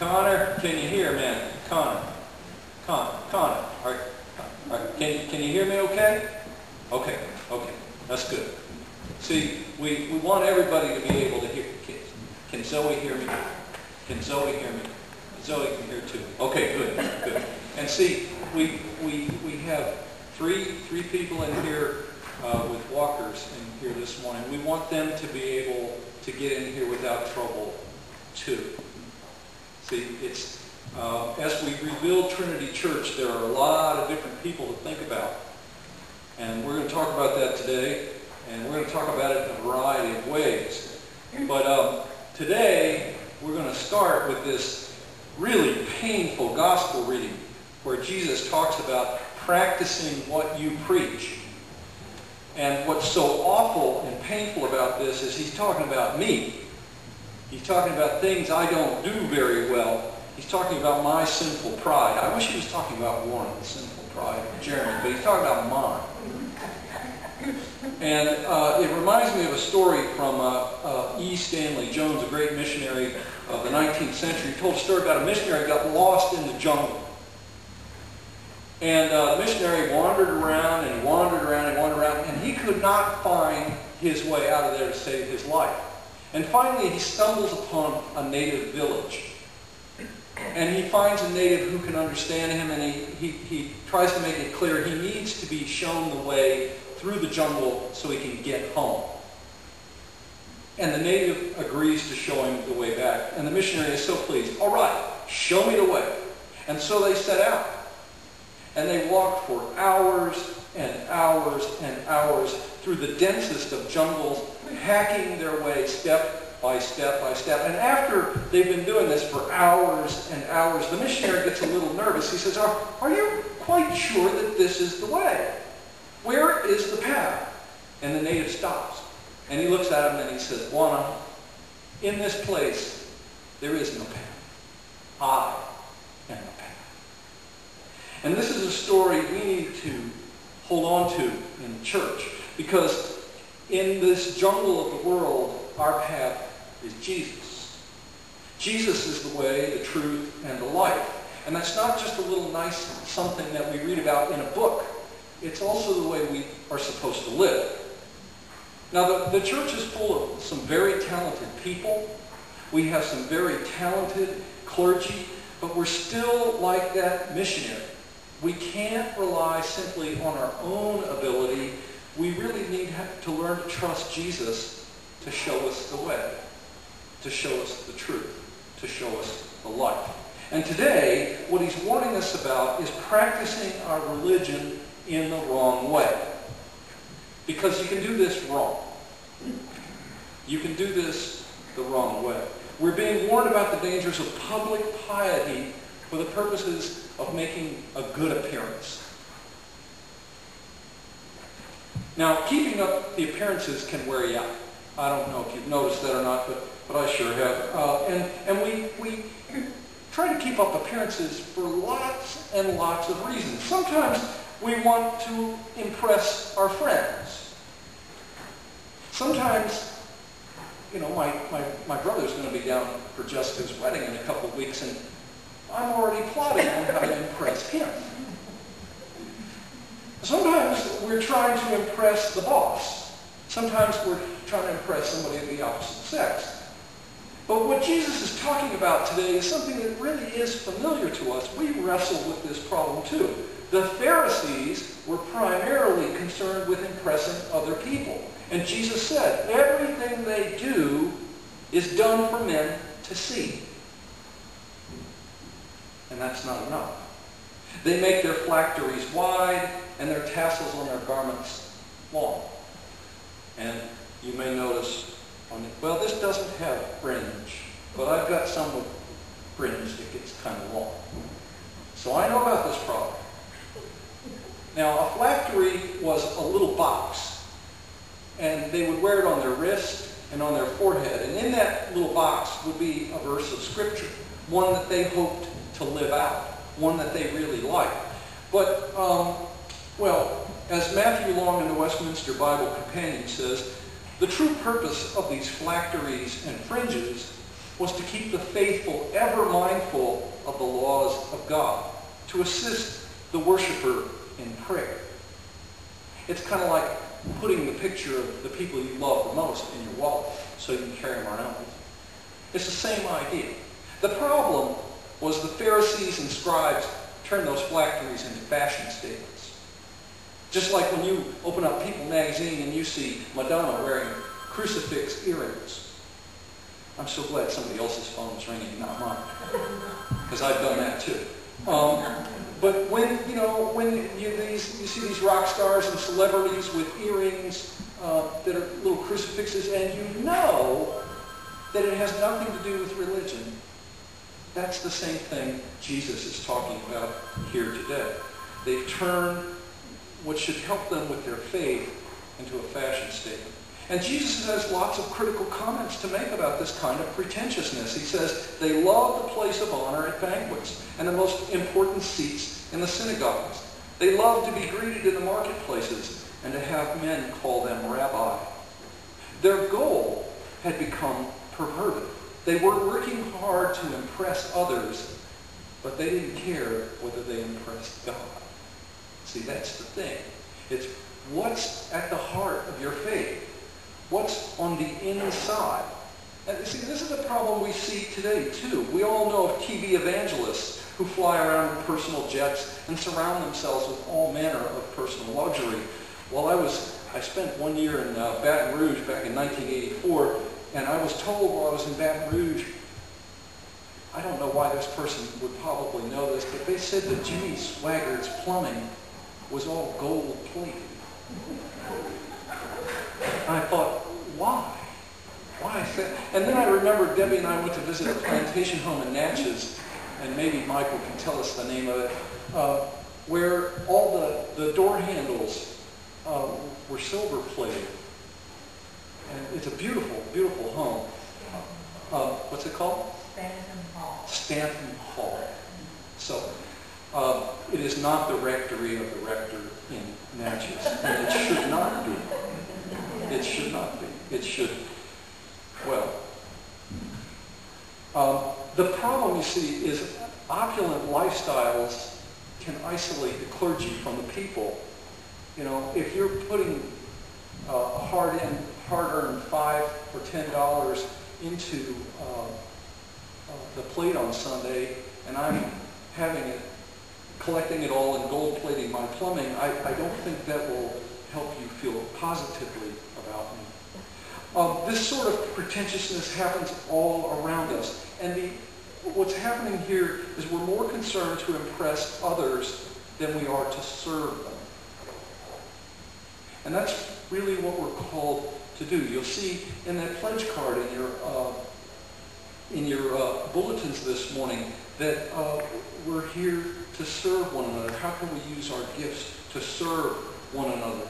Connor, can you hear, man? Connor. Connor. Can you hear me okay? Okay. That's good. See, we want everybody to be able to hear. Can Zoe hear me? Can Zoe hear me? Zoe can hear too. Okay, good. And see, we have three people in here with walkers in here this morning. We want them to be able to get in here without trouble too. See, it's as we rebuild Trinity Church, there are a lot of different people to think about. And we're going to talk about that today, and we're going to talk about it in a variety of ways. But today, we're going to start with this really painful gospel reading where Jesus talks about practicing what you preach. And what's so awful and painful about this is he's talking about me. He's talking about things I don't do very well. He's talking about my sinful pride. I wish he was talking about Warren's sinful pride, Jeremy, but he's talking about mine. And it reminds me of a story from E. Stanley Jones, a great missionary of the 19th century. He told a story about a missionary who got lost in the jungle. And the missionary wandered around and wandered around, and he could not find his way out of there to save his life. And finally, he stumbles upon a native village. And he finds a native who can understand him, and he tries to make it clear he needs to be shown the way through the jungle so he can get home. And the native agrees to show him the way back. And the missionary is so pleased. All right, show me the way. And so they set out. And they walked for hours and hours and hours through the densest of jungles, hacking their way step by step by step. And after they've been doing this for hours and hours, the missionary gets a little nervous. He says, are you quite sure that this is the way? Where is the path? And the native stops. And he looks at him and he says, Juana, in this place, there is no path. I am the path. And this is a story we need to hold on to in the church, because in this jungle of the world, our path is Jesus. Jesus is the way, the truth, and the life. And that's not just a little nice something that we read about in a book. It's also the way we are supposed to live. Now, the church is full of some very talented people. We have some very talented clergy, but we're still like that missionary. We can't rely simply on our own ability. We really need to learn to trust Jesus to show us the way, to show us the truth, to show us the life. And today, what he's warning us about is practicing our religion in the wrong way. Because you can do this wrong. You can do this the wrong way. We're being warned about the dangers of public piety for the purposes of making a good appearance. Now, keeping up the appearances can wear you out. I don't know if you've noticed that or not, but I sure have. And we try to keep up appearances for lots and lots of reasons. Sometimes we want to impress our friends. Sometimes, you know, my brother's going to be down for Jessica's wedding in a couple of weeks, and I'm already plotting on how to impress him. Sometimes we're trying to impress the boss. Sometimes we're trying to impress somebody of the opposite sex. But what Jesus is talking about today is something that really is familiar to us. We wrestle with this problem too. The Pharisees were primarily concerned with impressing other people. And Jesus said, everything they do is done for men to see. And that's not enough. They make their phylacteries wide and their tassels on their garments long. And you may notice, well, this doesn't have fringe, but I've got some with fringe that gets kind of long. So I know about this problem. Now, a phylactery was a little box, and they would wear it on their wrist and on their forehead. And in that little box would be a verse of Scripture, one that they hoped to live out, one that they really liked. But, well, as Matthew Long in the Westminster Bible Companion says, the true purpose of these phylacteries and fringes was to keep the faithful ever mindful of the laws of God, to assist the worshiper in prayer. It's kind of like putting the picture of the people you love the most in your wallet so you can carry them around with you. It's the same idea. The problem was the Pharisees and scribes turned those phylacteries into fashion statements. Just like when you open up People magazine and you see Madonna wearing crucifix earrings. I'm so glad somebody else's phone is ringing, not mine, because I've done that too. But when you see these rock stars and celebrities with earrings that are little crucifixes, and you know that it has nothing to do with religion, that's the same thing Jesus is talking about here today. They've turned what should help them with their faith into a fashion statement. And Jesus has lots of critical comments to make about this kind of pretentiousness. He says they love the place of honor at banquets and the most important seats in the synagogues. They love to be greeted in the marketplaces and to have men call them rabbi. Their goal had become perverted. They were working hard to impress others, but they didn't care whether they impressed God. See, that's the thing. It's what's at the heart of your faith. What's on the inside. And see, this is a problem we see today, too. We all know of TV evangelists who fly around in personal jets and surround themselves with all manner of personal luxury. Well, I spent 1 year in Baton Rouge back in 1984, and I was told while I was in Baton Rouge, I don't know why this person would probably know this, but they said that Jimmy Swaggart's plumbing was all gold-plated. And I thought, why? Why? And then I remember Debbie and I went to visit a plantation home in Natchez, and maybe Michael can tell us the name of it, where all the door handles were silver-plated. And it's a beautiful, beautiful home. What's it called? Stanton Hall. Stanton Hall. So, it is not the rectory of the rector in Natchez, and it should not be. It should not be. It should, well, the problem, you see, is opulent lifestyles can isolate the clergy from the people. You know, if you're putting hard-earned $5 or $10 into the plate on Sunday, and I'm collecting it all and gold plating my plumbing, I don't think that will help you feel positively about me. This sort of pretentiousness happens all around us. And what's happening here is we're more concerned to impress others than we are to serve them. And that's really what we're called to do. You'll see in that pledge card in your bulletins this morning that we're here to serve one another. How can we use our gifts to serve one another?